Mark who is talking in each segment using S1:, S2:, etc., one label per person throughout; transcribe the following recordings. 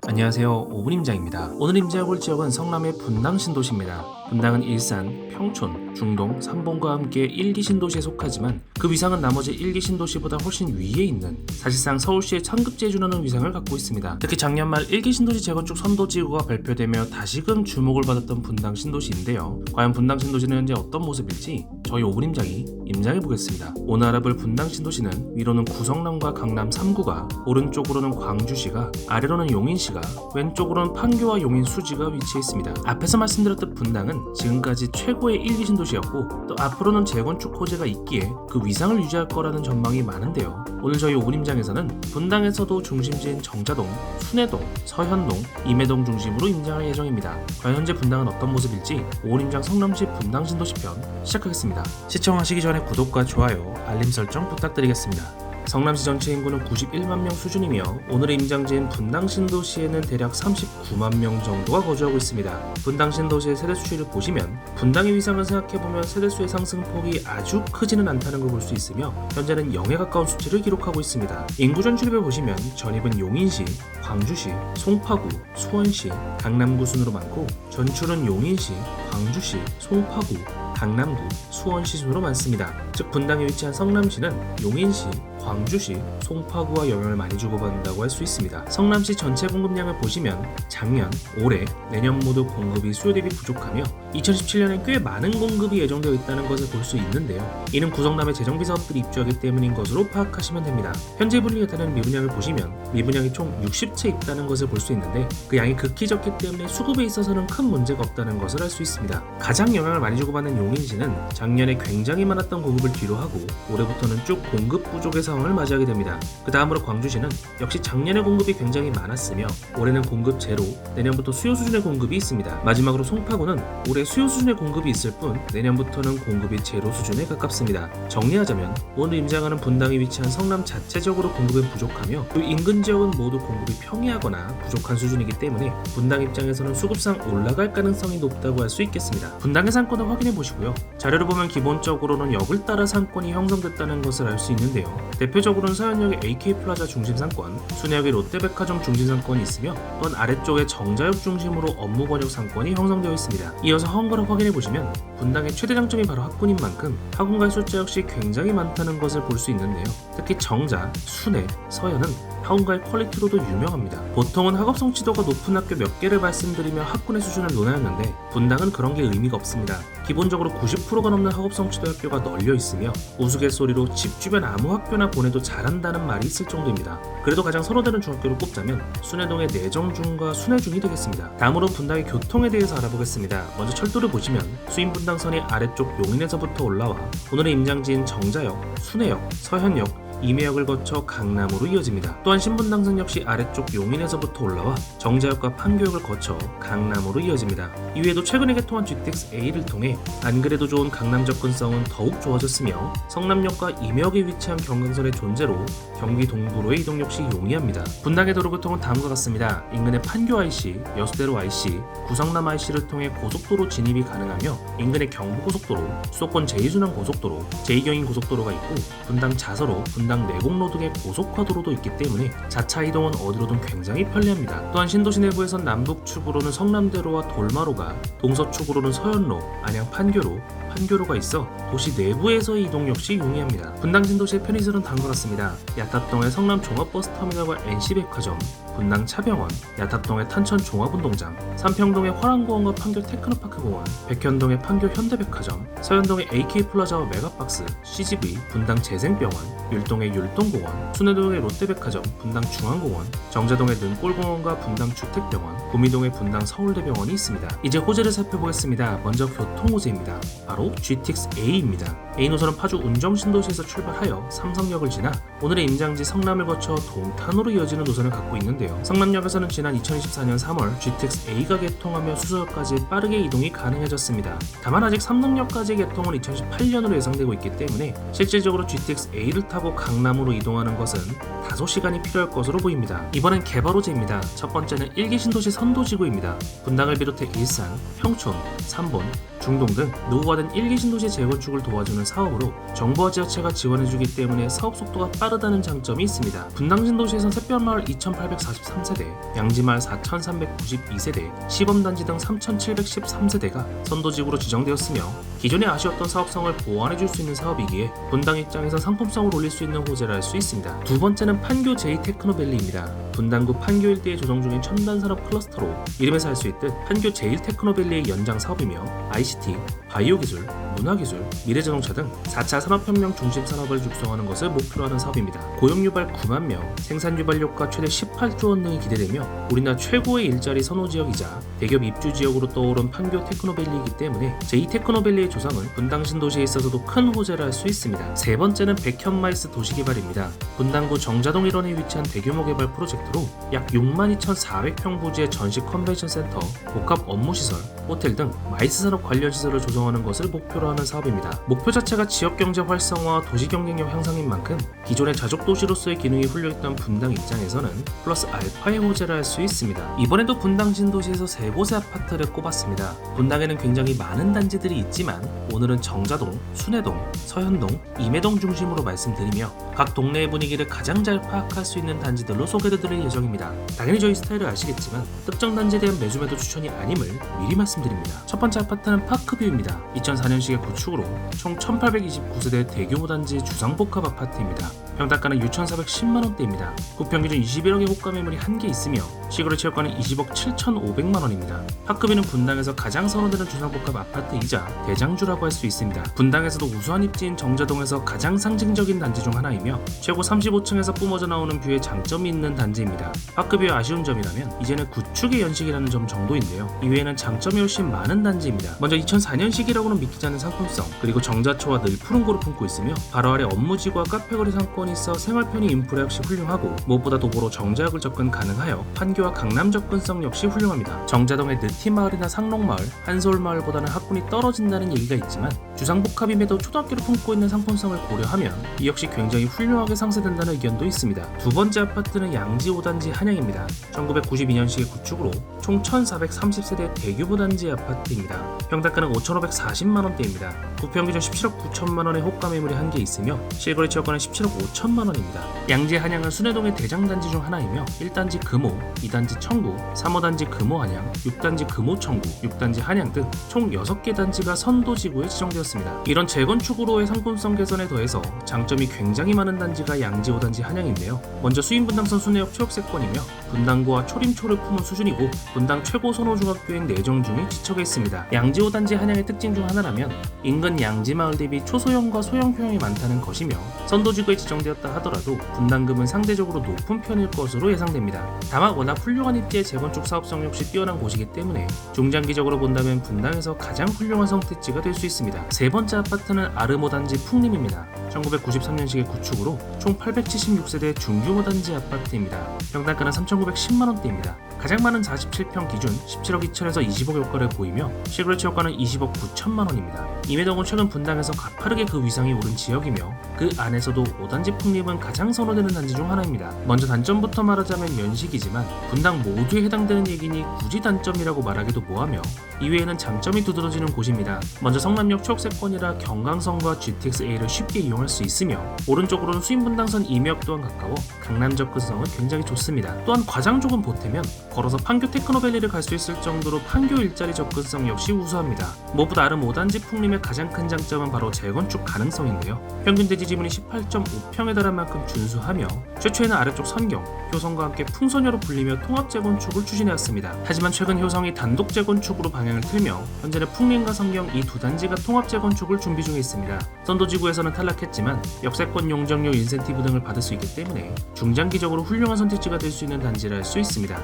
S1: 안녕하세요, 5분 임장입니다. 오늘 임장해볼 지역은 성남의 분당 신도시입니다. 분당은 일산, 평촌, 중동, 삼봉과 함께 1기 신도시에 속하지만 그 위상은 나머지 1기 신도시보다 훨씬 위에 있는, 사실상 서울시의 천급지에 준하는 위상을 갖고 있습니다. 특히 작년 말 1기 신도시 재건축 선도지구가 발표되며 다시금 주목을 받았던 분당 신도시인데요. 과연 분당 신도시는 현재 어떤 모습일지 저희 5분 임장이 임장해보겠습니다. 오늘 알아볼 분당 신도시는 위로는 구성남과 강남 3구가, 오른쪽으로는 광주시가, 아래로는 용인시가, 왼쪽으로는 판교와 용인 수지가 위치해 있습니다. 앞에서 말씀드렸던 분당은 지금까지 최고의 1기 신도시였고 또 앞으로는 재건축 호재가 있기에 그 위상을 유지할 거라는 전망이 많은데요. 오늘 저희 5분 임장에서는 분당에서도 중심지인 정자동, 순회동, 서현동, 임해동 중심으로 임장할 예정입니다. 과연 현재 분당은 어떤 모습일지 5분 임장 성남시 분당 신도시 편 시작하겠습니다. 시청하시기 전에 구독과 좋아요, 알림 설정 부탁드리겠습니다. 성남시 전체 인구는 91만 명 수준이며 오늘의 임장지인 분당 신도시에는 대략 39만 명 정도가 거주하고 있습니다. 분당 신도시의 세대 수치를 보시면 분당의 위상을 생각해보면 세대수의 상승폭이 아주 크지는 않다는 걸 볼 수 있으며 현재는 0에 가까운 수치를 기록하고 있습니다. 인구 전출입을 보시면 전입은 용인시, 광주시, 송파구, 수원시, 강남구 순으로 많고 전출은 용인시, 광주시, 송파구, 강남구, 수원시 순으로 많습니다. 즉 분당에 위치한 성남시는 용인시, 광주시, 송파구와 영향을 많이 주고받는다고 할 수 있습니다. 성남시 전체 공급량을 보시면 작년, 올해, 내년 모두 공급이 수요 대비 부족하며 2017년에 꽤 많은 공급이 예정되어 있다는 것을 볼 수 있는데요. 이는 구성남의 재정비 사업들이 입주하기 때문인 것으로 파악하시면 됩니다. 현재 분리가 되는 미분양을 보시면 미분양이 총 60채 있다는 것을 볼 수 있는데 그 양이 극히 적기 때문에 수급에 있어서는 큰 문제가 없다는 것을 알 수 있습니다. 가장 영향을 많이 주고받는 용인시는 작년에 굉장히 많았던 공급을 뒤로하고 올해부터는 쭉 공급 부족의 상황을 맞이하게 됩니다. 그 다음으로 광주시는 역시 작년에 공급이 굉장히 많았으며 올해는 공급 제로, 내년부터 수요 수준의 공급이 있습니다. 마지막으로 송파구는 올해 수요 수준의 공급이 있을 뿐 내년부터는 공급이 제로 수준에 가깝습니다. 정리하자면 오늘 임장하는 분당에 위치한 성남 자체적으로 공급이 부족하며 또 인근 지역은 모두 공급이 평이하거나 부족한 수준이기 때문에 분당 입장에서는 수급상 올라갈 가능성이 높다고 할 수 있겠습니다. 분당의 상권을 확인해 보시고요. 자료를 보면 기본적으로는 역을 따라 상권이 형성됐다는 것을 알 수 있는데요. 대표적으로는 서현역의 AK플라자 중심상권, 순회역의 롯데백화점 중심상권이 있으며 또한 아래쪽에 정자역 중심으로 업무번역 상권이 형성되어 있습니다. 이어서 하원가를 확인해 보시면 분당의 최대 장점이 바로 학군인 만큼 학원가의 숫자 역시 굉장히 많다는 것을 볼 수 있는데요. 특히 정자, 순회, 서현은 학원가의 퀄리티로도 유명합니다. 보통은 학업 성취도가 높은 학교 몇 개를 말씀드리며 학군의 수준을 논하였는데 분당은 그런 게 의미가 없습니다. 기본적으로 90%가 넘는 학업 성취도 학교가 널려 있으며 우스갯소리로 집 주변 아무 학교나 보내도 잘한다는 말이 있을 정도입니다. 그래도 가장 선호되는 중학교를 꼽자면 순회동의 내정중과 순회중이 되겠습니다. 다음으로 분당의 교통에 대해서 알아보겠습니다. 먼저 철도를 보시면 수인분당선이 아래쪽 용인에서부터 올라와 오늘의 임장지인 정자역, 순회역, 서현역, 임해역을 거쳐 강남으로 이어집니다. 또한 신분당선 역시 아래쪽 용인에서부터 올라와 정자역과 판교역을 거쳐 강남으로 이어집니다. 이외에도 최근에 개통한 GTX A를 통해 안 그래도 좋은 강남 접근성은 더욱 좋아졌으며 성남역과 임해역에 위치한 경강선의 존재로 경기 동부로의 이동 역시 용이합니다. 분당의 도로교통은 다음과 같습니다. 인근의 판교 IC, 여수대로 IC, 구성남 IC를 통해 고속도로 진입이 가능하며 인근의 경부고속도로, 수도권 제2순환 고속도로, 제2경인 고속도로가 있고 분당 자서로, 분당 내곡로 등의 고속화도로도 있기 때문에 자차 이동은 어디로든 굉장히 편리합니다. 또한 신도시 내부에선 남북축으로는 성남대로와 돌마로가, 동서축으로는 서현로, 안양 판교로가 있어 도시 내부에서의 이동 역시 용이합니다. 분당 신도시의 편의시설은 다음과 같습니다. 야탑동의 성남 종합버스터미널과 NC백화점, 분당 차병원, 야탑동의 탄천 종합운동장, 삼평동의 화랑공원과 판교 테크노파크공원, 백현동의 판교 현대백화점, 서현동의 AK플라자와 메가박스, CGV, 분당 재생병원, 율동의 율동공원, 순회동의 롯데백화점, 분당 중앙공원, 정자동의 능골공원과 분당 주택병원, 구미동의 분당 서울대병원이 있습니다. 이제 호재를 살펴보겠습니다. 먼저 교통호재입니다. 바로 GTX A입니다. A 노선은 파주 운정신도시에서 출발하여 삼성역을 지나 오늘의 임장지 성남을 거쳐 동탄으로 이어지는 노선을 갖고 있는데요. 성남역에서는 지난 2024년 3월 GTX A가 개통하며 수서역까지 빠르게 이동이 가능해졌습니다. 다만 아직 삼성역까지 개통은 2018년으로 예상되고 있기 때문에 실질적으로 GTX A를 타고 강남으로 이동하는 것은 다소 시간이 필요할 것으로 보입니다. 이번엔 개발 호재입니다. 첫 번째는 1기 신도시 선도지구입니다. 분당을 비롯해 일산, 평촌, 삼본, 중동 등 노후화된 1, 2 신도시의 재건축을 도와주는 사업으로 정부와 지자체가 지원해주기 때문에 사업 속도가 빠르다는 장점이 있습니다. 분당 신도시에선 샛별마을 2843세대, 양지마을 4392세대, 시범단지 등 3713세대가 선도지구로 지정되었으며 기존에 아쉬웠던 사업성을 보완해줄 수 있는 사업이기에 분당 입장에서 상품성을 올릴 수 있는 호재를 할 수 있습니다. 두 번째는 판교 제2테크노밸리입니다. 분당구 판교 일대에 조성 중인 첨단산업 클러스터로 이름에서 알 수 있듯 판교 제1테크노밸리의 연장 사업이며 ICT, 바이오기술, 문화기술, 미래자동차 등 4차 산업혁명 중심 산업을 육성하는 것을 목표로 하는 사업입니다. 고용유발 9만 명, 생산유발 효과 최대 18조 원 등이 기대되며 우리나라 최고의 일자리 선호지역이자 대기업 입주지역으로 떠오른 판교 테크노밸리이기 때문에 제2테크노밸리의 조성은 분당 신도시에 있어서도 큰 호재를 할 수 있습니다. 세 번째는 백현마이스 도시개발입니다. 분당구 정자동 일원에 위치한 대규모 개발 프로젝트로 약 62,400평 부지의 전시 컨벤션 센터, 복합 업무시설, 호텔 등 마이스 산업 관련 시설을 조성하는 것을 목표로 하는 사업입니다. 목표 자체가 지역경제 활성화와 도시 경쟁력 향상인 만큼 기존의 자족도시로서의 기능이 훌륭했던 분당 입장에서는 플러스 알파의 호재를 할 수 있습니다. 이번에도 분당 신도시에서 세 곳의 아파트를 꼽았습니다. 분당에는 굉장히 많은 단지들이 있지만 오늘은 정자동, 순회동, 서현동, 임해동 중심으로 말씀드리며 각 동네의 분위기를 가장 잘 파악할 수 있는 단지들로 소개해드릴 예정입니다. 당연히 저희 스타일을 아시겠지만 특정 단지에 대한 매수매도 추천이 아님을 미리 말씀드립니다. 첫 번째 아파트는 파크뷰입니다. 2004년식의 구축으로 총 1829세대 대규모 단지 주상복합 아파트입니다. 평당가는 6,410만원대입니다. 구평기준 21억의 호가 매물이 한 개 있으며 시골의 체육관은 20억 7,500만원입니다. 파크뷰는 분당에서 가장 선호되는 주상복합 아파트이자 대장주라고 할 수 있습니다. 분당에서도 우수한 입지인 정자동에서 가장 상징적인 단지 중 하나이며 최고 35층에서 뿜어져 나오는 뷰에 장점이 있는 단지입니다. 파크뷰의 아쉬운 점이라면 이제는 구축의 연식이라는 점 정도인데요. 이외에는 장점이 훨씬 많은 단지입니다. 먼저 2004년식이라고는 믿기지 않는 상품성, 그리고 정자초와 늘 푸른 고를 품고 있으며 바로 아래 업무지구와 카페거리 상권이 있어 생활 편의 인프라 역시 훌륭하고 무엇보다 도보로 정자역을 접근 가능하여 판교와 강남 접근성 역시 훌륭합니다. 정자동의 느티마을이나 상록마을, 한서울마을보다는 학군이 떨어진다는 얘기가 있지만 주상복합임에도 초등학교를 품고 있는 상품성을 고려하면 이 역시 굉장히 훌륭하게 상세된다는 의견도 있습니다. 두 번째 아파트는 양지 5단지 한양입니다. 1992년식의 구축으로 총 1,430세대 대규모 단지 아파트입니다. 평당가는 5,540만원대입니다. 구평기준 17억 9천만원의 호가 매물이 한 개 있으며 실거래 지역가는 17억 5천만원입니다. 양지 한양은 순회동의 대장단지 중 하나이며 1단지 금호, 2단지 청구, 3호단지 금호 한양, 6단지 금호 청구, 6단지 한양 등 총 6개 단지가 선도지구에 지정되었습니다. 이런 재건축으로의 상품성 개선에 더해서 장점이 굉장히 많은 단지가 양지 5단지 한양인데요. 먼저 수인분당선 순회역 초역세권이며 분당구와 초림초를 품은 수준이고 분당 최고 선호중학교인 내정중이 지척에 있습니다. 양지 5단지 한양의 특징 중 하나라면 인근 양지마을 대비 초소형과 소형 평형이 많다는 것이며 선도지구에 지정되었다 하더라도 분담금은 상대적으로 높은 편일 것으로 예상됩니다. 다만 워낙 훌륭한 입지의 재건축 사업성 역시 뛰어난 곳이기 때문에 중장기적으로 본다면 분당에서 가장 훌륭한 선택지가 될 수 있습니다. 세 번째 아파트는 아르모 단지 풍림입니다. 1993년식의 구축으로 총 876세대 중규모 단지 아파트입니다. 평당가는 3,910만원대입니다. 가장 많은 47평 기준 17억 2천에서 20억 효과를 보이며 실거래 최고가는 20억 9천만원입니다. 임해동은 최근 분당에서 가파르게 그 위상이 오른 지역이며 그 안에서도 5단지 풍림은 가장 선호되는 단지 중 하나입니다. 먼저 단점부터 말하자면 연식이지만 분당 모두에 해당되는 얘기니 굳이 단점이라고 말하기도 뭐하며 이외에는 장점이 두드러지는 곳입니다. 먼저 성남역 초역세권이라 경강선과 GTX-A를 쉽게 이용할 수 있으며 오른쪽으로는 수인분당선 임역 또한 가까워 강남 접근성은 굉장히 좋습니다. 또한 과장 쪽은 보태면 걸어서 판교 테크노밸리를 갈 수 있을 정도로 판교 일자리 접근성 역시 우수합니다. 무엇보다 아름 5단지 풍림의 가장 큰 장점은 바로 재건축 가능성인데요. 평균 대지 지분이 18.5평에 달한 만큼 준수하며 최초에는 아래쪽 선경, 효성과 함께 풍소녀로 불리며 통합 재건축을 추진해왔습니다. 하지만 최근 효성이 단독 재건축으로 방향을 틀며 현재는 풍림과 선경 이 두 단지가 통합 재건축을 준비 중에 있습니다. 선도지구에서는 탈락했지만 역세권 용적료 인센티브 등을 받을 수 있기 때문에 중장기적으로 훌륭한 선택지가 될 수 있는 단지라 할 수 있습니다.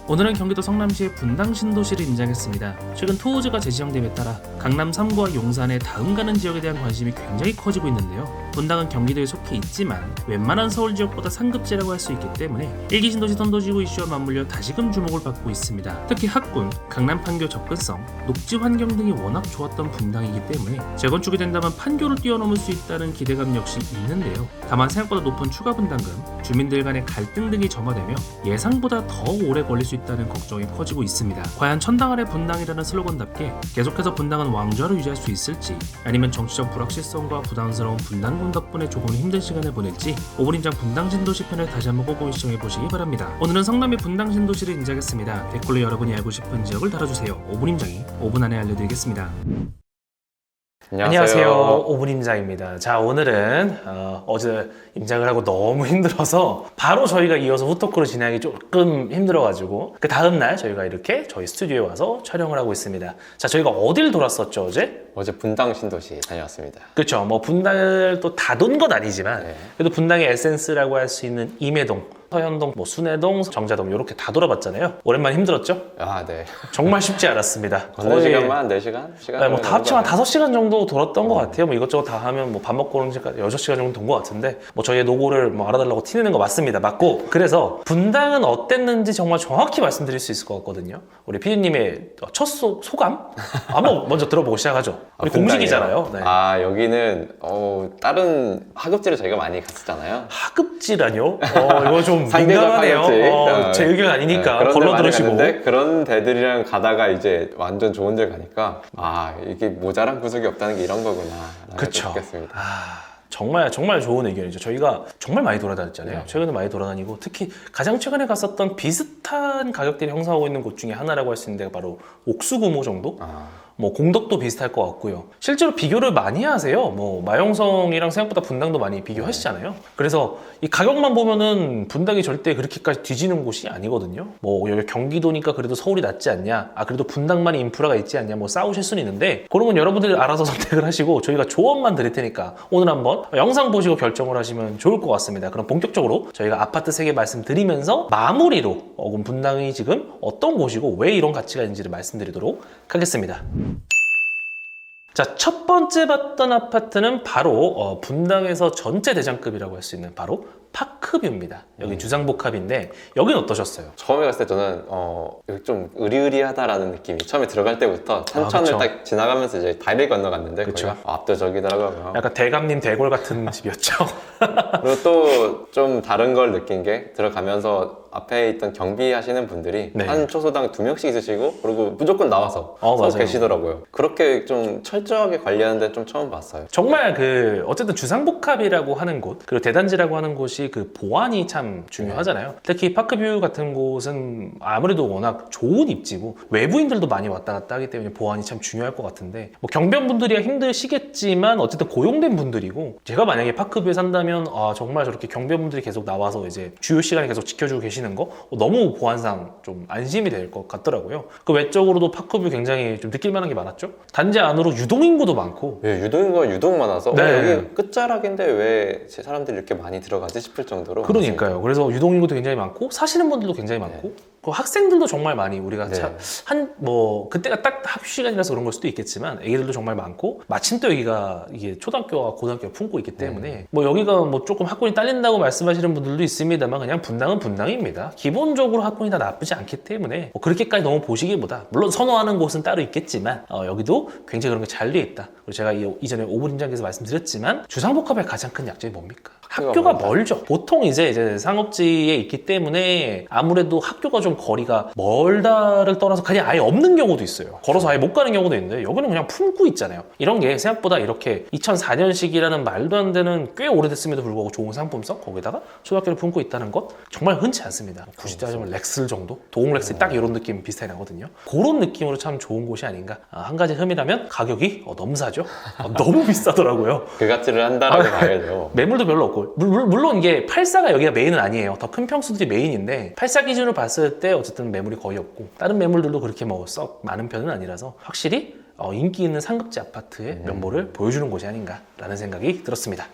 S1: 오늘은 경기도 성남시의 분당 신도시를 임장했습니다. 최근 토호즈가 재지정됨에 따라 강남 3구와 용산의 다음 가는 지역에 대한 관심이 굉장히 커지고 있는데요. 분당은 경기도에 속해 있지만 웬만한 서울 지역보다 상급지라고 할 수 있기 때문에 1기 신도시 선도지구 이슈와 맞물려 다시금 주목을 받고 있습니다. 특히 학군, 강남 판교 접근성, 녹지 환경 등이 워낙 좋았던 분당이기 때문에 재건축이 된다면 판교를 뛰어넘을 수 있다는 기대감 역시 있는데요. 다만 생각보다 높은 추가 분담금, 주민들 간의 갈등 등이 점화되며 예상보다 더 오래 걸릴 수 있다는 걱정이 커지고 있습니다. 과연 천당 아래 분당이라는 슬로건답게 계속해서 분당은 왕좌를 유지할 수 있을지, 아니면 정치적 불확실성과 부담스러운 분당군 덕분에 조금 힘든 시간을 보낼지 5분 임장 분당 신도시 편을 다시 한번 꼭 시청해 보시기 바랍니다. 오늘은 성남의 분당 신도시를 인지하겠습니다. 댓글로 여러분이 알고 싶은 지역을 달아주세요. 5분 임장이 5분 안에 알려드리겠습니다. 안녕하세요. 5분 임장입니다. 자, 오늘은 어제 임장을 하고 너무 힘들어서 바로 저희가 이어서 후토크로 진행하기 조금 힘들어가지고 그 다음날 저희가 이렇게 저희 스튜디오에 와서 촬영을 하고 있습니다. 자, 저희가 어딜 돌았었죠, 어제?
S2: 어제 분당 신도시 다녀왔습니다.
S1: 그렇죠. 뭐 분당을 또 다 돈 건 아니지만
S2: 네.
S1: 그래도 분당의 에센스라고 할 수 있는 임해동, 서현동, 뭐 순회동, 정자동 이렇게 다 돌아봤잖아요. 오랜만에 힘들었죠?
S2: 아, 네.
S1: 정말 쉽지 않았습니다.
S2: 걷는 시간만 4시간?
S1: 네, 뭐 다 합치면 한 5시간 정도 돌았던 것 같아요. 뭐 이것저것 다 하면 뭐 밥 먹고 오는 시간 6시간 정도 돈 것 같은데 뭐 저희의 노고를 뭐 알아달라고 티내는 거 맞습니다. 맞고 그래서 분당은 어땠는지 정말 정확히 말씀드릴 수 있을 것 같거든요. 우리 피디님의 첫 소감? 한번 먼저 들어보고 시작하죠. 우리 공식이잖아요. 네.
S2: 아, 여기는 다른 하급지를 저희가 많이 갔었잖아요.
S1: 하급지라뇨? 이거 좀
S2: 상대적
S1: 민감하네요.
S2: 하급지.
S1: 제 의견 아니니까
S2: 그런 데
S1: 걸러
S2: 많이
S1: 들으시고.
S2: 갔는데 그런 데들이랑 가다가 이제 완전 좋은 데 가니까 아, 이게 모자란 구석이 없다는 게 이런 거구나.
S1: 그쵸.
S2: 느꼈습니다.
S1: 정말 좋은 의견이죠. 저희가 정말 많이 돌아다녔잖아요.
S2: 네.
S1: 최근에 많이 돌아다니고 특히 가장 최근에 갔었던 비슷한 가격대를 형성하고 있는 곳 중에 하나라고 할 수 있는 데가 바로 옥수구모 정도? 뭐 공덕도 비슷할 것 같고요. 실제로 비교를 많이 하세요. 뭐 마용성이랑 생각보다 분당도 많이 비교하시잖아요. 그래서 이 가격만 보면은 분당이 절대 그렇게까지 뒤지는 곳이 아니거든요. 뭐 여기 경기도니까 그래도 서울이 낫지 않냐? 아 그래도 분당만이 인프라가 있지 않냐? 뭐 싸우실 수는 있는데 그런 건 여러분들이 알아서 선택을 하시고 저희가 조언만 드릴 테니까 오늘 한번 영상 보시고 결정을 하시면 좋을 것 같습니다. 그럼 본격적으로 저희가 아파트 3개 말씀드리면서 마무리로 그럼 분당이 지금 어떤 곳이고 왜 이런 가치가 있는지를 말씀드리도록 하겠습니다. 자, 첫 번째 봤던 아파트는 바로 분당에서 전체 대장급이라고 할 수 있는 바로 파크뷰입니다. 여기 주상복합인데 여기는 어떠셨어요?
S2: 처음에 갔을 때 저는 여기 좀 으리으리하다라는 느낌이 처음에 들어갈 때부터 산천을 딱 지나가면서 이제 다리를 건너갔는데 거기가 압도적이더라고요.
S1: 약간 대감님 대골 같은 집이었죠.
S2: 그리고 또 좀 다른 걸 느낀 게 들어가면서 앞에 있던 경비하시는 분들이
S1: 네.
S2: 한 초소당 2명씩 있으시고 그리고 무조건 나와서 서
S1: 맞아요.
S2: 계시더라고요. 그렇게 좀 철저하게 관리하는 데 좀 처음 봤어요.
S1: 정말 어쨌든 주상복합이라고 하는 곳 그리고 대단지라고 하는 곳이 그 보안이 참 중요하잖아요. 특히 파크뷰 같은 곳은 아무래도 워낙 좋은 입지고 외부인들도 많이 왔다 갔다 하기 때문에 보안이 참 중요할 것 같은데 뭐 경비원분들이야 힘드시겠지만 어쨌든 고용된 분들이고 제가 만약에 파크뷰에 산다면 정말 저렇게 경비원분들이 계속 나와서 이제 주요 시간에 계속 지켜주고 계시는 거 너무 보안상 좀 안심이 될 것 같더라고요. 그 외적으로도 파크뷰 굉장히 좀 느낄 만한 게 많았죠. 단지 안으로 유동인구도 많고
S2: 예, 유동인구가 유독 많아서
S1: 네.
S2: 여기 끝자락인데 왜 사람들이 이렇게 많이 들어가지 싶을 정도로
S1: 그러니까요. 그래서 유동인구도 굉장히 많고 사시는 분들도 굉장히 많고 그 학생들도 정말 많이 우리가 그때가 딱 학교 시간이라서 그런 걸 수도 있겠지만 애기들도 정말 많고 마침 또 여기가 이게 초등학교와 고등학교가 품고 있기 때문에 뭐 여기가 뭐 조금 학군이 딸린다고 말씀하시는 분들도 있습니다만 그냥 분당은 분당입니다. 기본적으로 학군이 다 나쁘지 않기 때문에 뭐 그렇게까지 너무 보시기보다 물론 선호하는 곳은 따로 있겠지만 여기도 굉장히 그런 게 잘 돼 있다. 그리고 제가 이전에 오브림장에서 말씀드렸지만 주상복합의 가장 큰 약점이 뭡니까? 학교가 멀죠. 보통 이제 상업지에 있기 때문에 아무래도 학교가 좀 거리가 멀다를 떠나서 그냥 아예 없는 경우도 있어요. 걸어서 아예 못 가는 경우도 있는데 여기는 그냥 품고 있잖아요. 이런 게 생각보다 이렇게 2004년식이라는 말도 안 되는 꽤 오래됐음에도 불구하고 좋은 상품성 거기다가 초등학교를 품고 있다는 것 정말 흔치 않습니다. 굳이 따지면 렉슬 정도? 도움렉슬 딱 이런 느낌 비슷하게 나거든요. 그런 느낌으로 참 좋은 곳이 아닌가. 한 가지 흠이라면 가격이 너무 사죠. 너무 비싸더라고요.
S2: 그 가치를 한다라고 봐야죠.
S1: 매물도 별로 없고 물론 이게 84가 여기가 메인은 아니에요. 더 큰 평수들이 메인인데 84 기준으로 봤을 때 어쨌든 매물이 거의 없고 다른 매물들도 그렇게 뭐 썩 많은 편은 아니라서 확실히 인기 있는 상급지 아파트의 면모를 보여주는 곳이 아닌가라는 생각이 들었습니다.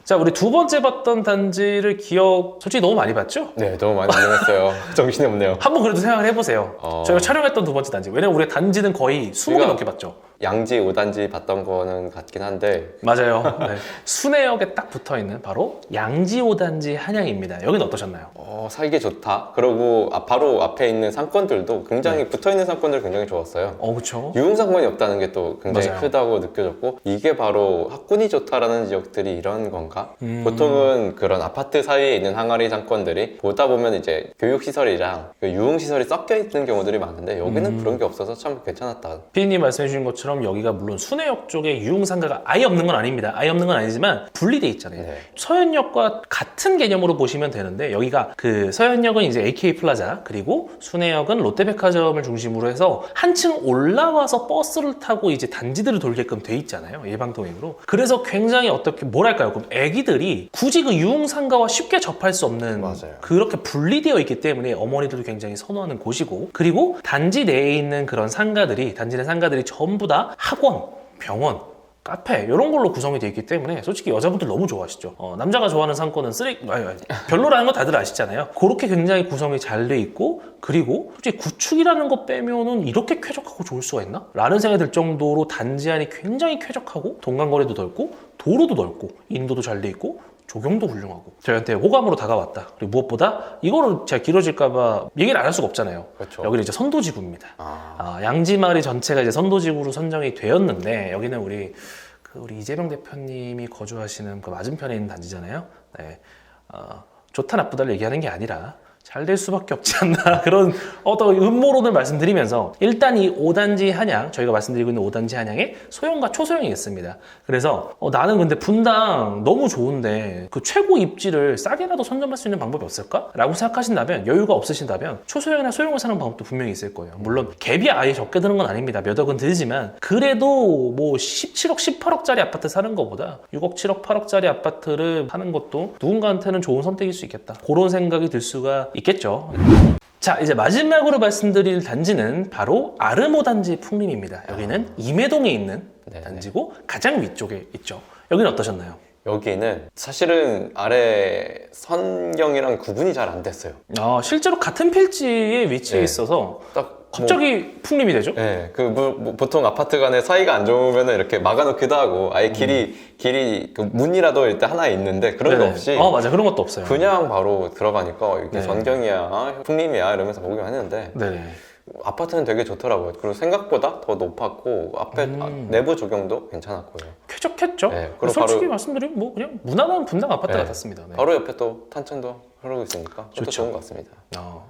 S1: 자, 우리 두 번째 봤던 단지를 솔직히 너무 많이 봤죠?
S2: 네, 너무 많이 이용했어요. 정신이 없네요.
S1: 한번 그래도 생각을 해보세요. 저희가 촬영했던 두 번째 단지. 왜냐면 우리가 단지는 거의 20개 넘게 봤죠.
S2: 양지 5단지 봤던 거는 같긴 한데
S1: 맞아요. 네. 순회역에 딱 붙어있는 바로 양지 5단지 한양입니다. 여기는 어떠셨나요?
S2: 살기 좋다. 그리고 바로 앞에 있는 상권들도 굉장히 붙어있는 상권들 굉장히 좋았어요.
S1: 그쵸.
S2: 유흥상권이 없다는 게 또 굉장히
S1: 맞아요.
S2: 크다고 느껴졌고 이게 바로 학군이 좋다라는 지역들이 이런 건가? 보통은 그런 아파트 사이에 있는 항아리 상권들이 보다 보면 이제 교육시설이랑 그 유흥시설이 섞여 있는 경우들이 많은데 여기는 그런 게 없어서 참 괜찮았다.
S1: 피디님 말씀해주신 것처럼 여기가 물론 순회역 쪽에 유흥상가가 아예 없는 건 아닙니다. 아예 없는 건 아니지만 분리돼 있잖아요.
S2: 네.
S1: 서현역과 같은 개념으로 보시면 되는데 여기가 그 서현역은 이제 AK 플라자 그리고 순회역은 롯데백화점을 중심으로 해서 한층 올라와서 버스를 타고 이제 단지들을 돌게끔 돼 있잖아요. 일방통행으로. 그래서 굉장히 어떻게 뭐랄까요? 그럼 애기들이 굳이 그 유흥상가와 쉽게 접할 수 없는
S2: 맞아요.
S1: 그렇게 분리되어 있기 때문에 어머니들도 굉장히 선호하는 곳이고 그리고 단지 내에 있는 그런 상가들이 단지 내 상가들이 전부 다 학원, 병원, 카페 이런 걸로 구성이 되어 있기 때문에 솔직히 여자분들 너무 좋아하시죠. 남자가 좋아하는 상권은 쓰레기 별로라는 거 다들 아시잖아요. 그렇게 굉장히 구성이 잘 돼 있고 그리고 솔직히 구축이라는 거 빼면은 이렇게 쾌적하고 좋을 수가 있나? 라는 생각이 들 정도로 단지 안이 굉장히 쾌적하고 동간거리도 넓고 도로도 넓고 인도도 잘 돼 있고 조경도 훌륭하고 저희한테 호감으로 다가왔다. 그리고 무엇보다 이거는 제가 길어질까봐 얘기를 안 할 수가 없잖아요.
S2: 그렇죠.
S1: 여기는 이제 선도지구입니다. 양지마을이 전체가 이제 선도지구로 선정이 되었는데 여기는 우리 이재명 대표님이 거주하시는 그 맞은편에 있는 단지잖아요. 네. 좋다 나쁘다를 얘기하는 게 아니라 잘 될 수밖에 없지 않나 그런 어떤 음모론을 말씀드리면서 일단 이 5단지 한양 저희가 말씀드리고 있는 5단지 한양에 소형과 초소형이 있습니다. 그래서 나는 근데 분당 너무 좋은데 그 최고 입지를 싸게라도 선점할 수 있는 방법이 없을까? 라고 생각하신다면 여유가 없으신다면 초소형이나 소형을 사는 방법도 분명히 있을 거예요. 물론 갭이 아예 적게 드는 건 아닙니다. 몇 억은 들지만 그래도 뭐 17억 18억짜리 아파트 사는 것보다 6억 7억 8억짜리 아파트를 사는 것도 누군가한테는 좋은 선택일 수 있겠다. 그런 생각이 들 수가 있겠죠. 자, 이제 마지막으로 말씀드릴 단지는 바로 아르모 단지 풍림입니다. 여기는 임해동에 있는 단지고 가장 위쪽에 있죠. 여기는 어떠셨나요?
S2: 여기는 사실은 아래 선경이랑 구분이 잘 안 됐어요.
S1: 실제로 같은 필지에 위치해 있어서
S2: 딱
S1: 갑자기 풍림이 되죠?
S2: 네, 보통 아파트 간에 사이가 안 좋으면 이렇게 막아놓기도 하고 아예 길이 그 문이라도 일단 하나 있는데 그런 게 없이
S1: 맞아, 그런 것도 없어요.
S2: 그냥 바로 들어가니까 이게 선경이야, 풍림이야 이러면서 보기만 했는데
S1: 네.
S2: 아파트는 되게 좋더라고요. 그리고 생각보다 더 높았고 앞에 내부 조경도 괜찮았고요.
S1: 쾌적했죠?
S2: 네, 그리고
S1: 솔직히 말씀드리면 뭐 그냥 무난한 분당 아파트 같았습니다. 네.
S2: 바로 옆에 또 탄천도 흐르고 있으니까 그것도
S1: 좋죠.
S2: 좋은 것 같습니다.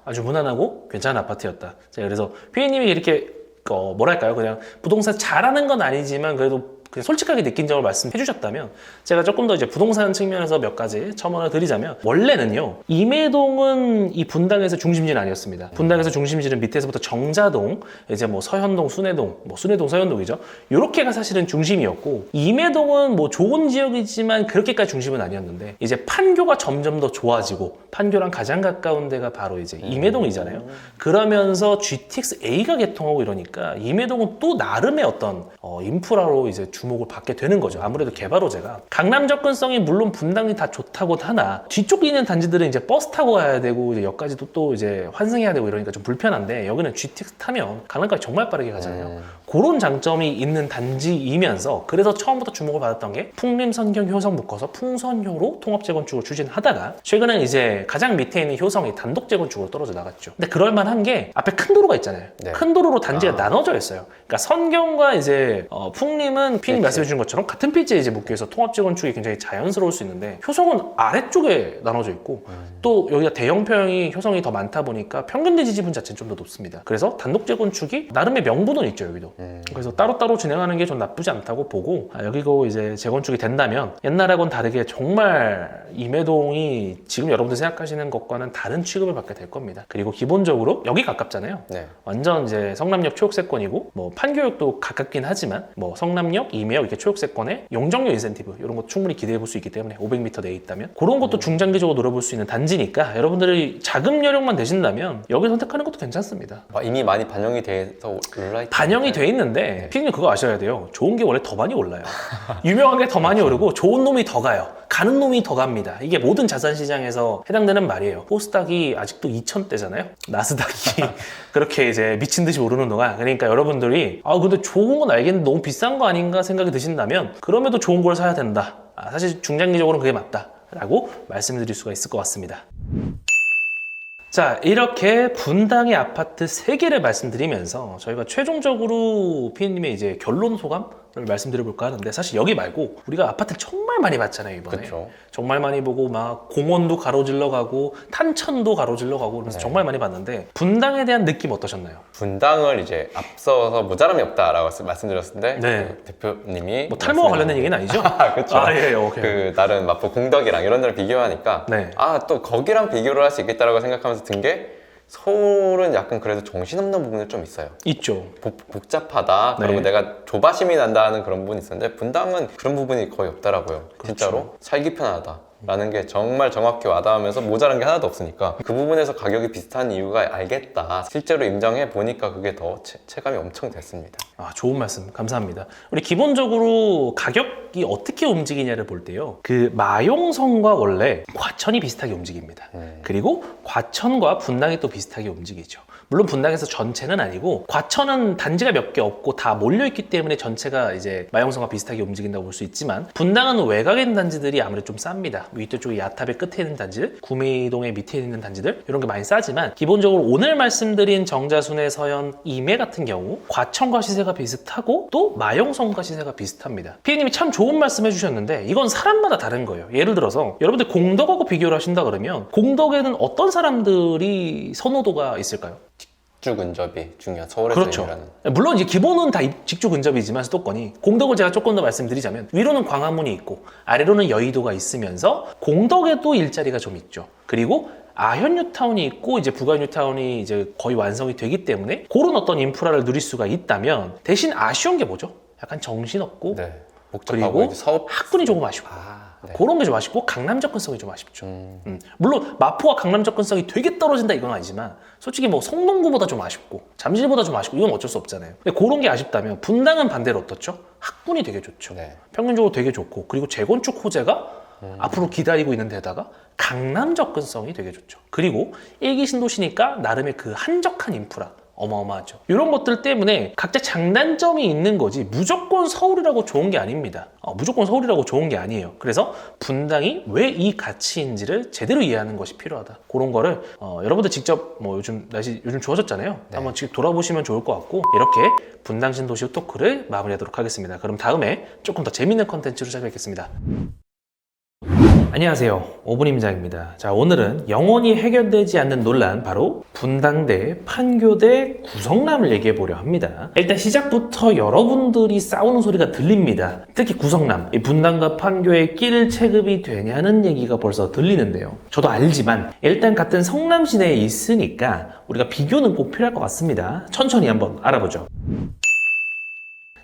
S1: 아주 무난하고 괜찮은 아파트였다. 제가 그래서 피디님이 이렇게 뭐랄까요, 그냥 부동산 잘하는 건 아니지만 그래도 그냥 솔직하게 느낀 점을 말씀해 주셨다면 제가 조금 더 이제 부동산 측면에서 몇 가지 첨언을 드리자면 원래는요 임해동은 이 분당에서 중심지는 아니었습니다. 분당에서 중심지는 밑에서부터 정자동 이제 뭐 서현동 순회동 뭐 순회동 서현동이죠. 요렇게가 사실은 중심이었고 임해동은 뭐 좋은 지역이지만 그렇게까지 중심은 아니었는데 이제 판교가 점점 더 좋아지고 판교랑 가장 가까운 데가 바로 이제 임해동이잖아요. 그러면서 GTX A가 개통하고 이러니까 임해동은 또 나름의 어떤 인프라로 이제 주목을 받게 되는 거죠. 아무래도 개발 호재가 강남 접근성이 물론 분당이 다 좋다고 하나 뒤쪽에 있는 단지들은 이제 버스 타고 가야 되고 이제 역까지도 또 이제 환승해야 되고 이러니까 좀 불편한데 여기는 GTX 타면 강남까지 정말 빠르게 가잖아요. 그런 장점이 있는 단지이면서 그래서 처음부터 주목을 받았던 게 풍림, 선경, 효성 묶어서 풍선효로 통합 재건축을 추진하다가 최근엔 이제 가장 밑에 있는 효성이 단독 재건축으로 떨어져 나갔죠. 근데 그럴만한 게 앞에 큰 도로가 있잖아요.
S2: 네.
S1: 큰 도로로 단지가 나눠져 있어요. 그러니까 선경과 이제 풍림은 피디님 말씀해 주신 것처럼 같은 필지에 이제 묶여서 통합 재건축이 굉장히 자연스러울 수 있는데 효성은 아래쪽에 나눠져 있고 또 여기가 대형평이 효성이 더 많다 보니까 평균 대지 지분 자체는 좀 더 높습니다. 그래서 단독 재건축이 나름의 명분은 있죠 여기도. 그래서 따로따로 진행하는 게 좀 나쁘지 않다고 보고 여기고 이제 재건축이 된다면 옛날하고는 다르게 정말 임해동이 지금 여러분들 생각하시는 것과는 다른 취급을 받게 될 겁니다. 그리고 기본적으로 여기 가깝잖아요.
S2: 네.
S1: 완전 이제 성남역 초역세권이고 뭐 판교역도 가깝긴 하지만 뭐 성남역, 2매역 이렇게 초록세권에 용적률 인센티브 이런 거 충분히 기대해 볼 수 있기 때문에 500m 내에 있다면 그런 것도 중장기적으로 노려볼 수 있는 단지니까 여러분들이 자금 여력만 되신다면 여기 선택하는 것도 괜찮습니다.
S2: 이미 많이 반영이 돼서 올라있
S1: 반영이 돼 있는데 피디님 그거 아셔야 돼요. 좋은 게 원래 더 많이 올라요. 유명한 게 더 많이 오르고 좋은 놈이 더 가요. 가는 놈이 더 갑니다. 이게 모든 자산 시장에서 해당되는 말이에요. 코스닥이 아직도 2,000대잖아요. 나스닥이 그렇게 이제 미친 듯이 오르는 동안 그러니까 여러분들이 근데 좋은 건 알겠는데 너무 비싼 거 아닌가 생각이 드신다면 그럼에도 좋은 걸 사야 된다. 사실 중장기적으로는 그게 맞다라고 말씀드릴 수가 있을 것 같습니다. 자, 이렇게 분당의 아파트 3개를 말씀드리면서 저희가 최종적으로 피디님의 이제 결론 소감을 말씀드려볼까 하는데 사실 여기 말고 우리가 아파트를 정말 많이 봤잖아요, 이번에.
S2: 그쵸.
S1: 정말 많이 보고 막 공원도 가로질러 가고 탄천도 가로질러 가고 그래서
S2: 네.
S1: 정말 많이 봤는데 분당에 대한 느낌 어떠셨나요?
S2: 분당을 이제 앞서서 모자람이 없다라고 말씀드렸을 때
S1: 네.
S2: 그 대표님이
S1: 뭐 탈모와 관련된 얘기는 아니죠?
S2: 그렇죠.
S1: 예, 오케이.
S2: 그 다른 마포 공덕이랑 이런 데를 비교하니까
S1: 네.
S2: 또 거기랑 비교를 할 수 있겠다라고 생각하면서 든 게 서울은 약간 그래도 정신없는 부분이 좀 있어요.
S1: 있죠.
S2: 복잡하다.
S1: 네.
S2: 그리고 내가 조바심이 난다는 그런 부분이 있었는데 분당은 그런 부분이 거의 없더라고요. 진짜로 살기 편하다라는 게 정말 정확히 와닿으면서 모자란 게 하나도 없으니까 그 부분에서 가격이 비슷한 이유가 알겠다. 실제로 임정해 보니까 그게 더 체감이 엄청 됐습니다.
S1: 좋은 말씀 감사합니다. 우리 기본적으로 가격이 어떻게 움직이냐를 볼 때요. 그 마용성과 원래 과천이 비슷하게 움직입니다. 그리고 과천과 분당이 또 비슷하게 움직이죠. 물론 분당에서 전체는 아니고 과천은 단지가 몇 개 없고 다 몰려있기 때문에 전체가 이제 마용성과 비슷하게 움직인다고 볼 수 있지만 분당은 외곽에 있는 단지들이 아무래도 좀 쌉니다. 이쪽 야탑의 끝에 있는 단지들, 구미동의 밑에 있는 단지들 이런 게 많이 싸지만 기본적으로 오늘 말씀드린 정자순의 서현, 이매 같은 경우 과천과 시세가 비슷하고 또 마용성과 시세가 비슷합니다. 피디님이 참 좋은 말씀 해주셨는데 이건 사람마다 다른 거예요. 예를 들어서 여러분들 공덕하고 비교를 하신다 그러면 공덕에는 어떤 사람들이 선호도가 있을까요?
S2: 직주 근접이 중요한 서울에서
S1: 그렇죠.
S2: 얘기하는.
S1: 물론 이제 기본은 다 직주 근접이지만 수도권이 공덕을 제가 조금 더 말씀드리자면 위로는 광화문이 있고 아래로는 여의도가 있으면서 공덕에도 일자리가 좀 있죠. 그리고 아현 뉴타운이 있고 이제 북아 뉴타운이 이제 거의 완성이 되기 때문에 그런 어떤 인프라를 누릴 수가 있다면 대신 아쉬운 게 뭐죠? 약간 정신없고
S2: 네. 복잡하고
S1: 그리고
S2: 이제 사업
S1: 학군이 조금 아쉬워.
S2: 네.
S1: 그런 게 좀 아쉽고 강남 접근성이 좀 아쉽죠. 물론 마포와 강남 접근성이 되게 떨어진다 이건 아니지만 솔직히 뭐 성동구보다 좀 아쉽고 잠실보다 좀 아쉽고 이건 어쩔 수 없잖아요. 근데 그런 게 아쉽다면 분당은 반대로 어떻죠? 학군이 되게 좋죠.
S2: 네.
S1: 평균적으로 되게 좋고 그리고 재건축 호재가 앞으로 기다리고 있는 데다가 강남 접근성이 되게 좋죠. 그리고 일기 신도시니까 나름의 그 한적한 인프라 어마어마하죠. 이런 것들 때문에 각자 장단점이 있는 거지 무조건 서울이라고 좋은 게 아닙니다. 무조건 서울이라고 좋은 게 아니에요. 그래서 분당이 왜 이 가치인지를 제대로 이해하는 것이 필요하다. 그런 거를 여러분들 직접 뭐 요즘 날씨 요즘 좋아졌잖아요.
S2: 네.
S1: 한번 직접 돌아보시면 좋을 것 같고 이렇게 분당 신도시 토크를 마무리하도록 하겠습니다. 그럼 다음에 조금 더 재밌는 컨텐츠로 찾아뵙겠습니다. 안녕하세요. 오분임장입니다. 자, 오늘은 영원히 해결되지 않는 논란 바로 분당대 판교대 구성남을 얘기해 보려 합니다. 일단 시작부터 여러분들이 싸우는 소리가 들립니다. 특히 구성남, 이 분당과 판교에 끼를 체급이 되냐는 얘기가 벌써 들리는데요. 저도 알지만 일단 같은 성남 시내에 있으니까 우리가 비교는 꼭 필요할 것 같습니다. 천천히 한번 알아보죠.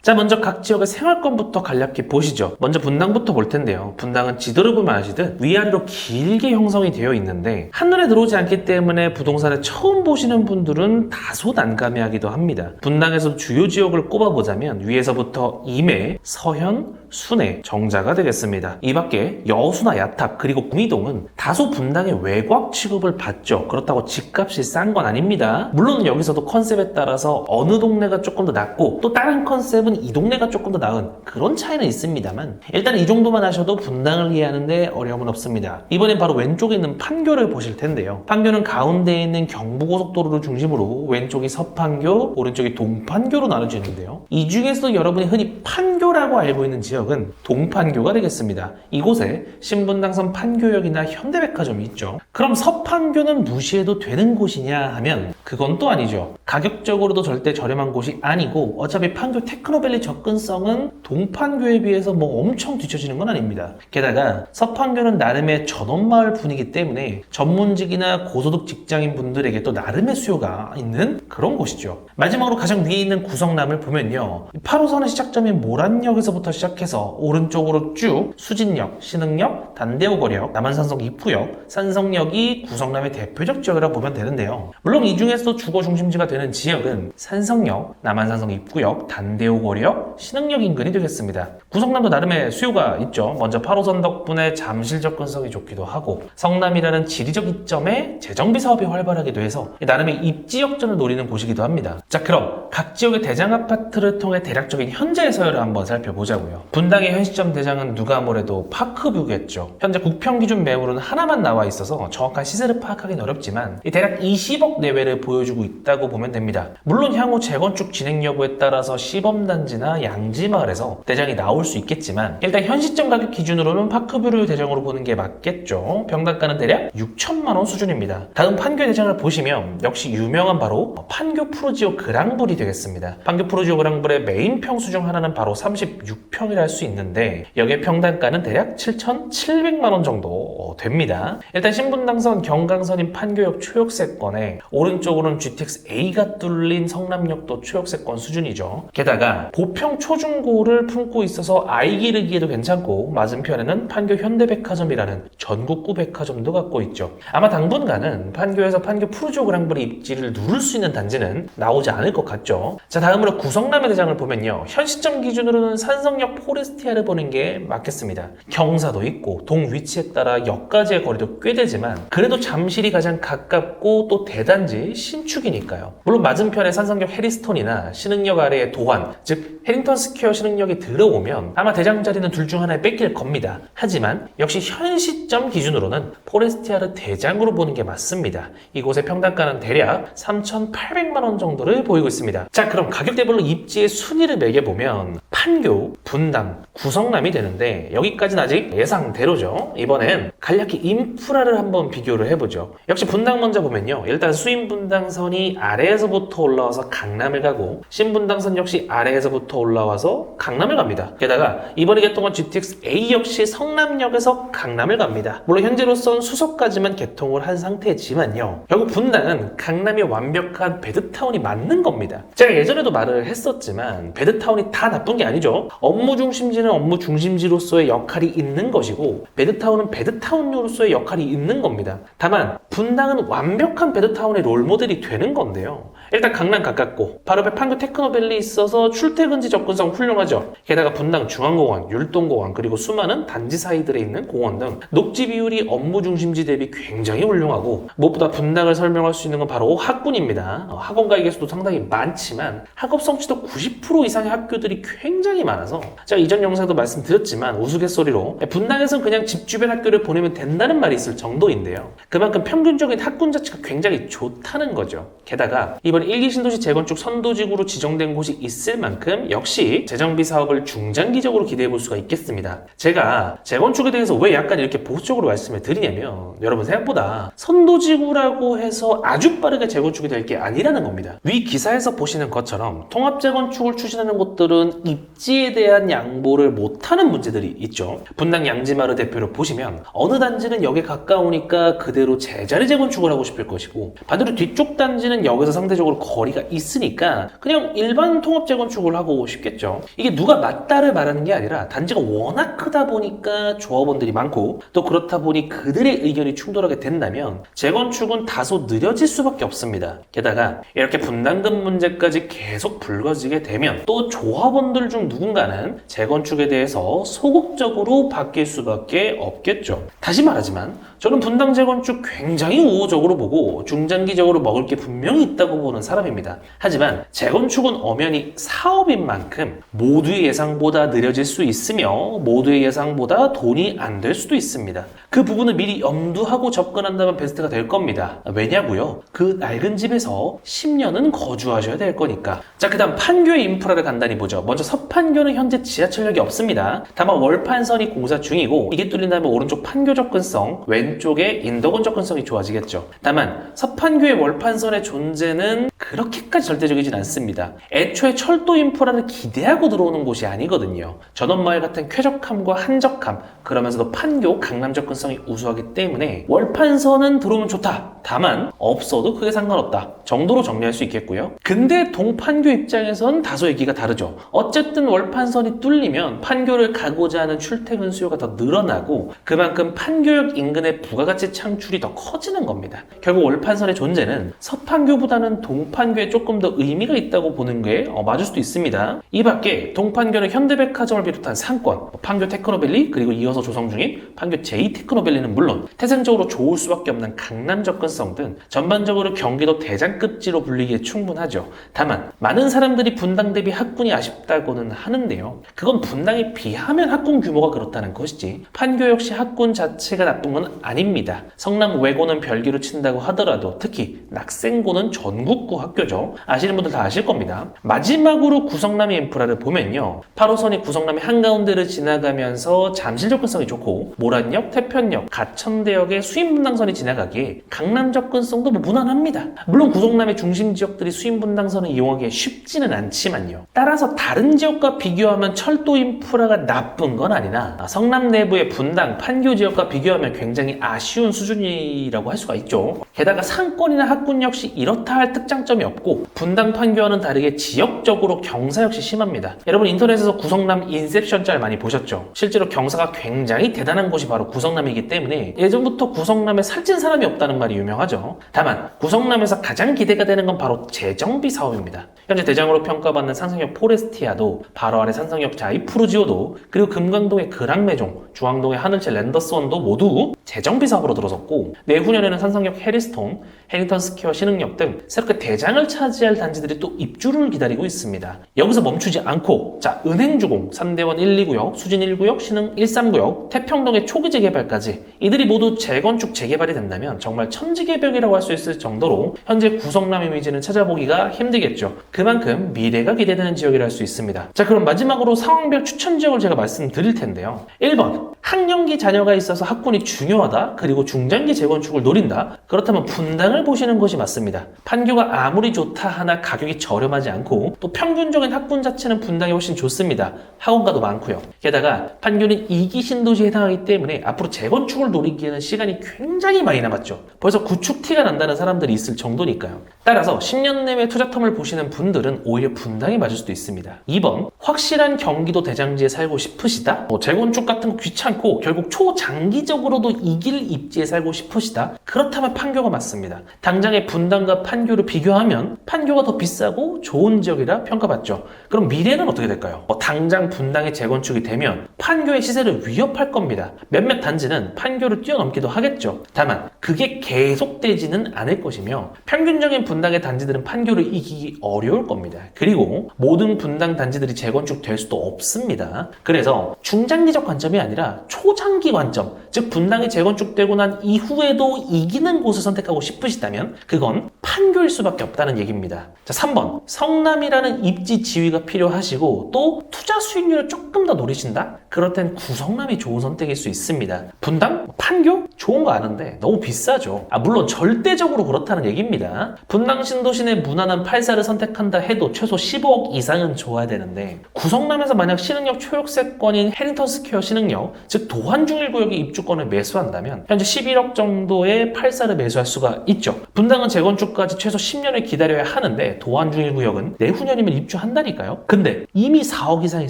S1: 자, 먼저 각 지역의 생활권부터 간략히 보시죠. 먼저 분당부터 볼 텐데요. 분당은 지도를 보면 아시듯 위아래로 길게 형성이 되어 있는데 한눈에 들어오지 않기 때문에 부동산을 처음 보시는 분들은 다소 난감해하기도 합니다. 분당에서 주요 지역을 꼽아보자면 위에서부터 임해, 서현, 순회, 정자가 되겠습니다. 이 밖에 여수나 야탑 그리고 구미동은 다소 분당의 외곽 취급을 받죠. 그렇다고 집값이 싼 건 아닙니다. 물론 여기서도 컨셉에 따라서 어느 동네가 조금 더 낫고 또 다른 컨셉은 이 동네가 조금 더 나은 그런 차이는 있습니다만 일단 이 정도만 하셔도 분당을 이해하는데 어려움은 없습니다. 이번엔 바로 왼쪽에 있는 판교를 보실 텐데요. 판교는 가운데에 있는 경부고속도로를 중심으로 왼쪽이 서판교, 오른쪽이 동판교로 나눠지는데요. 이 중에서도 여러분이 흔히 판교라고 알고 있는 지역은 동판교가 되겠습니다. 이곳에 신분당선 판교역이나 현대백화점이 있죠. 그럼 서판교는 무시해도 되는 곳이냐 하면 그건 또 아니죠. 가격적으로도 절대 저렴한 곳이 아니고 어차피 판교 테크노백 테크노밸리 접근성은 동판교에 비해서 뭐 엄청 뒤처지는 건 아닙니다. 게다가 서판교는 나름의 전원마을 분위기 때문에 전문직이나 고소득 직장인 분들에게 또 나름의 수요가 있는 그런 곳이죠. 마지막으로 가장 위에 있는 구성남을 보면요, 8호선의 시작점인 모란역에서부터 시작해서 오른쪽으로 쭉 수진역, 신흥역, 단대오거역, 남한산성 입구역, 산성역이 구성남의 대표적 지역이라고 보면 되는데요. 물론 이 중에서도 주거 중심지가 되는 지역은 산성역, 남한산성 입구역, 단대오거역, 신흥역 인근이 되겠습니다. 구성남도 나름의 수요가 있죠. 먼저 8호선 덕분에 잠실 접근성이 좋기도 하고, 성남이라는 지리적 이점에 재정비 사업이 활발하기도 해서 나름의 입지 역전을 노리는 곳이기도 합니다. 자, 그럼 각 지역의 대장 아파트를 통해 대략적인 현재의 서열을 한번 살펴보자고요. 분당의 현 시점 대장은 누가 뭐래도 파크뷰겠죠. 현재 국평 기준 매물은 하나만 나와 있어서 정확한 시세를 파악하기는 어렵지만 대략 20억 내외를 보여주고 있다고 보면 됩니다. 물론 향후 재건축 진행 여부에 따라서 시범단지나 양지마을에서 대장이 나올 수 있겠지만 일단 현 시점 가격 기준으로는 파크뷰를 대장으로 보는 게 맞겠죠. 평당가는 대략 6천만 원 수준입니다. 다음 판교 대장을 보시면 역시 유명한 바로 판교 프로지오 그랑블이 되겠습니다. 판교 프로지오 그랑블의 메인 평수 중 하나는 바로 36평이라 할 수 있는데 여기에 평당가는 대략 7,700만 원 정도 됩니다. 일단 신분당선 경강선인 판교역 초역세권에 오른쪽으로는 GTX A가 뚫린 성남역도 초역세권 수준이죠. 게다가 고평 초중고를 품고 있어서 아이 기르기에도 괜찮고 맞은편에는 판교 현대백화점이라는 전국구 백화점도 갖고 있죠. 아마 당분간은 판교에서 판교 프로지오 그랑블의 입지를 누를 수 있는 단지는 나오지 않을 것 같죠. 자, 다음으로 구성남의 대장을 보면요, 현 시점 기준으로는 산성역 포레스티아를 보는 게 맞겠습니다. 경사도 있고 동 위치에 따라 역까지의 거리도 꽤 되지만 그래도 잠실이 가장 가깝고 또 대단지 신축이니까요. 물론 맞은편에 산성역 해리스톤이나 신흥역 아래의 도안, 즉 해링턴 스퀘어 신흥역이 들어오면 아마 대장 자리는 둘 중 하나에 뺏길 겁니다. 하지만 역시 현 시점 기준으로는 포레스티아를 대장으로 보는 게 맞습니다. 이곳의 평당가는 대략 3,800만 원 정도를 보이고 있습니다. 자, 그럼 가격대별로 입지의 순위를 매겨보면 판교, 분당, 구성남이 되는데 여기까지는 아직 예상대로죠. 이번엔 간략히 인프라를 한번 비교를 해보죠. 역시 분당 먼저 보면요, 일단 수인분당선이 아래에서부터 올라와서 강남을 가고 신분당선 역시 아래에서부터 올라와서 강남을 갑니다. 게다가 이번에 개통한 GTX A 역시 성남역에서 강남을 갑니다. 물론 현재로선 수서까지만 개통을 한 상태지만요, 결국 분당은 강남의 완벽한 배드타운이 맞는 겁니다. 제가 예전에도 말을 했었지만 배드타운이 다 나쁜 게 아니죠. 업무 중심지는 업무 중심지로서의 역할이 있는 것이고 배드타운은 배드타운으로서의 역할이 있는 겁니다. 다만 분당은 완벽한 배드타운의 롤모델이 되는 건데요, 일단 강남 가깝고 바로 옆에 판교 테크노밸리 있어서 출퇴근지 접근성 훌륭하죠. 게다가 분당 중앙공원, 율동공원, 그리고 수많은 단지 사이들에 있는 공원 등 녹지 비율이 업무 중심지 대비 굉장히 훌륭하고 무엇보다 분당을 설명할 수 있는 건 바로 학군입니다. 학원 가입 개수도 상당히 많지만 학업 성취도 90% 이상의 학교들이 굉장히 많아서 제가 이전 영상도 말씀드렸지만 우스갯소리로 분당에선 그냥 집 주변 학교를 보내면 된다는 말이 있을 정도인데요, 그만큼 평균적인 학군 자체가 굉장히 좋다는 거죠. 게다가 이번 1기 신도시 재건축 선도지구로 지정된 곳이 있을 만큼 역시 재정비 사업을 중장기적으로 기대해 볼 수가 있겠습니다. 제가 재건축에 대해서 왜 약간 이렇게 보수적으로 말씀을 드리냐면 여러분 생각보다 선도지구라고 해서 아주 빠르게 재건축이 될 게 아니라는 겁니다. 위 기사에서 보시는 것처럼 통합 재건축을 추진하는 곳들은 입지에 대한 양보를 못하는 문제들이 있죠. 분당 양지마을 대표를 보시면 어느 단지는 역에 가까우니까 그대로 제자리 재건축을 하고 싶을 것이고 반대로 뒤쪽 단지는 역에서 상대적으로 거리가 있으니까 그냥 일반 통합 재건축을 하고 싶겠죠. 이게 누가 맞다를 말하는 게 아니라 단지가 워낙 크다 보니까 조합원들이 많고 또 그렇다 보니 그들의 의견이 충돌하게 된다면 재건축은 다소 느려질 수밖에 없습니다. 게다가 이렇게 분담금 문제까지 계속 불거지게 되면 또 조합원들 중 누군가는 재건축에 대해서 소극적으로 바뀔 수밖에 없겠죠. 다시 말하지만 저는 분당 재건축 굉장히 우호적으로 보고 중장기적으로 먹을 게 분명히 있다고 보는 사람입니다. 하지만 재건축은 엄연히 사업인 만큼 모두의 예상보다 느려질 수 있으며 모두의 예상보다 돈이 안 될 수도 있습니다. 그 부분을 미리 염두하고 접근한다면 베스트가 될 겁니다. 왜냐고요? 그 낡은 집에서 10년은 거주하셔야 될 거니까. 자, 그 다음 판교의 인프라를 간단히 보죠. 먼저 서판교는 현재 지하철역이 없습니다. 다만 월판선이 공사 중이고 이게 뚫린다면 오른쪽 판교 접근성, 왼쪽에 인덕원 접근성이 좋아지겠죠. 다만 서판교의 월판선의 존재는 그렇게까지 절대적이진 않습니다. 애초에 철도 인프라를 인프라를 기대하고 들어오는 곳이 아니거든요. 전원마을 같은 쾌적함과 한적함, 그러면서도 판교, 강남 접근성이 우수하기 때문에 월판선은 들어오면 좋다. 다만 없어도 크게 상관없다 정도로 정리할 수 있겠고요. 근데 동판교 입장에선 다소 얘기가 다르죠. 어쨌든 월판선이 뚫리면 판교를 가고자 하는 출퇴근 수요가 더 늘어나고 그만큼 판교역 인근의 부가가치 창출이 더 커지는 겁니다. 결국 월판선의 존재는 서판교보다는 동판교에 조금 더 의미가 있다고 보는 게 맞을 수도 있습니다. 이 밖에 동판교는 현대백화점을 비롯한 상권, 판교 테크노밸리 그리고 이어서 조성 중인 판교 J테크노밸리는 물론 태생적으로 좋을 수밖에 없는 강남 접근성 등 전반적으로 경기도 대장급지로 불리기에 충분하죠. 다만 많은 사람들이 분당 대비 학군이 아쉽다고는 하는데요. 그건 분당에 비하면 학군 규모가 그렇다는 것이지 판교 역시 학군 자체가 나쁜 건 아닙니다. 성남 외고는 별개로 친다고 하더라도 특히 낙생고는 전국구 학교죠. 아시는 분들 다 아실 겁니다. 마지막으로 구성남의 인프라를 보면요. 8호선이 구성남의 한가운데를 지나가면서 잠실 접근성이 좋고 모란역, 태편역, 가천대역의 수인분당선이 지나가기에 강남 접근성도 무난합니다. 물론 구성남의 중심 지역들이 수인분당선을 이용하기 쉽지는 않지만요. 따라서 다른 지역과 비교하면 철도 인프라가 나쁜 건 아니나 성남 내부의 분당, 판교 지역과 비교하면 굉장히 아쉬운 수준이라고 할 수가 있죠. 게다가 상권이나 학군 역시 이렇다 할 특장점이 없고 분당, 판교와는 다르게 지역적으로 경사 역시 심합니다. 여러분 인터넷에서 구성남 인셉션 짤 많이 보셨죠? 실제로 경사가 굉장히 대단한 곳이 바로 구성남이기 때문에 예전부터 구성남에 살찐 사람이 없다는 말이 유명하죠. 다만 구성남에서 가장 기대가 되는 건 바로 재정비 사업입니다. 현재 대장으로 평가받는 산성역 포레스티아도 바로 아래 산성역 자이프루지오도 그리고 금강동의 그랑매종, 중앙동의 하늘채 랜더스원도 모두 재정비 사업으로 들어섰고 내후년에는 산성역 해리스톤, 해링턴 스퀘어 신흥역 등 새롭게 대장을 차지할 단지들이 또 입주를 기다리고 있습니다. 여기서 멈추지 않고 은행주공, 산대원 1, 2구역, 수진 1구역, 신흥 1, 3구역, 태평동의 초기 재개발까지 이들이 모두 재건축 재개발이 된다면 정말 천지개벽이라고 할 수 있을 정도로 현재 구성남 이미지는 찾아보기가 힘들겠죠. 그만큼 미래가 기대되는 지역이라 할 수 있습니다. 자, 그럼 마지막으로 상황별 추천 지역을 제가 말씀드릴 텐데요. 1번 학령기 자녀가 있어서 학군이 중요하다 그리고 중장기 재건축을 노린다. 그렇다면 분당을 보시는 것이 맞습니다. 판교가 아무리 좋다 하나 가격이 저렴하지 않고 또 평균적인 학군 자체는 분당이 훨씬 좋습니다. 학원가도 많고요. 게다가 판교는 2기 신도시에 해당하기 때문에 앞으로 재건축을 노리기에는 시간이 굉장히 많이 남았죠. 벌써 구축 티가 난다는 사람들이 있을 정도니까요. 따라서 10년 내외 투자텀을 보시는 분들은 오히려 분당이 맞을 수도 있습니다. 2번 확실한 경기도 대장지에 살고 싶으시다? 재건축 같은 거 귀찮고 결국 초장기적으로도 이 길 입지에 살고 싶으시다? 그렇다면 판교가 맞습니다. 당장의 분당과 판교를 비교하면 판교가 더 비싸고 좋은 지역이라 평가받죠. 그럼 미래는 어떻게 될까요? 당장 분당에 재건축이 되면 판교의 시세를 위협할 겁니다. 몇몇 단지는 판교를 뛰어넘기도 하겠죠. 다만 그게 계속되지는 않을 것이며 평균적인 분당의 단지들은 판교를 이기기 어려울 겁니다. 그리고 모든 분당 단지들이 재건축될 수도 없습니다. 그래서 중장기적 관점이 아니라 초장기 관점, 즉 분당이 재건축되고 난 이후에도 이기는 곳을 선택하고 싶으시다면 그건 판교일 수밖에 없다는 얘기입니다. 자, 3번 성남이라는 입지 지위가 필요하시고 또 투자 수익률을 조금 더 노리신다? 그럴 땐 구성남이 좋은 선택일 수 있습니다. 분당? 판교? 좋은 거 아는데 너무 비싸죠. 물론 절대적으로 그렇다는 얘기입니다. 분당 신도시 내 무난한 8사를 선택한다 해도 최소 15억 이상은 줘야 되는데 구성남에서 만약 신흥역 초역세권인 해링턴 스퀘어 신흥역, 즉 도한중 1구역의 입주권을 매수한다면 현재 11억 정도의 8사를 매수할 수가 있죠. 분당은 재건축까지 최소 10년을 기다려야 하는데 도한중 1구역은 내후년이면 입주한다니까요. 근데 이미 4억 이상이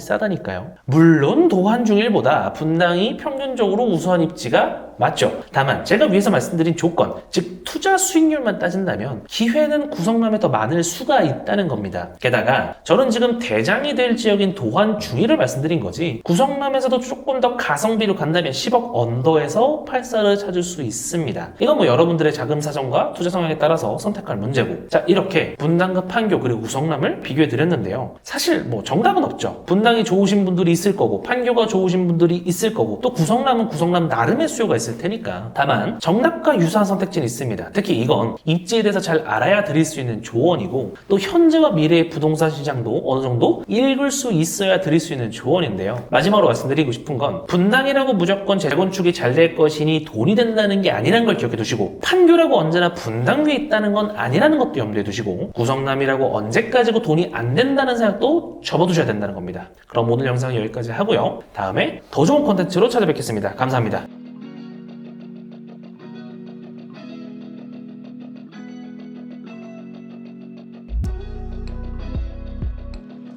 S1: 싸다니까요. 물론 도한중 1보다 분당이 평균적으로 우수한 입지가 맞죠. 다만 제가 위에서 말씀드린 조건, 즉 투자 수익률만 따진다면 기회는 구성남에 더 많을 수가 있다는 겁니다. 게다가 저는 지금 대장이 될 지역인 도한 중위를 말씀드린 거지 구성남에서도 조금 더 가성비로 간다면 10억 언더에서 8사를 찾을 수 있습니다. 이건 여러분들의 자금 사정과 투자 성향에 따라서 선택할 문제고, 자, 이렇게 분당과 판교 그리고 구성남을 비교해 드렸는데요. 사실 정답은 없죠. 분당이 좋으신 분들이 있을 거고 판교가 좋으신 분들이 있을 거고 또 구성남은 구성남 나름의 수요가 있을 있을 테니까. 다만 정답과 유사한 선택지는 있습니다. 특히 이건 입지에 대해서 잘 알아야 드릴 수 있는 조언이고 또 현재와 미래의 부동산 시장도 어느 정도 읽을 수 있어야 드릴 수 있는 조언인데요. 마지막으로 말씀드리고 싶은 건 분당이라고 무조건 재건축이 잘 될 것이니 돈이 된다는 게 아니라는 걸 기억해 두시고 판교라고 언제나 분당 위에 있다는 건 아니라는 것도 염두에 두시고 구성남이라고 언제까지고 돈이 안 된다는 생각도 접어두셔야 된다는 겁니다. 그럼 오늘 영상은 여기까지 하고요. 다음에 더 좋은 콘텐츠로 찾아뵙겠습니다. 감사합니다.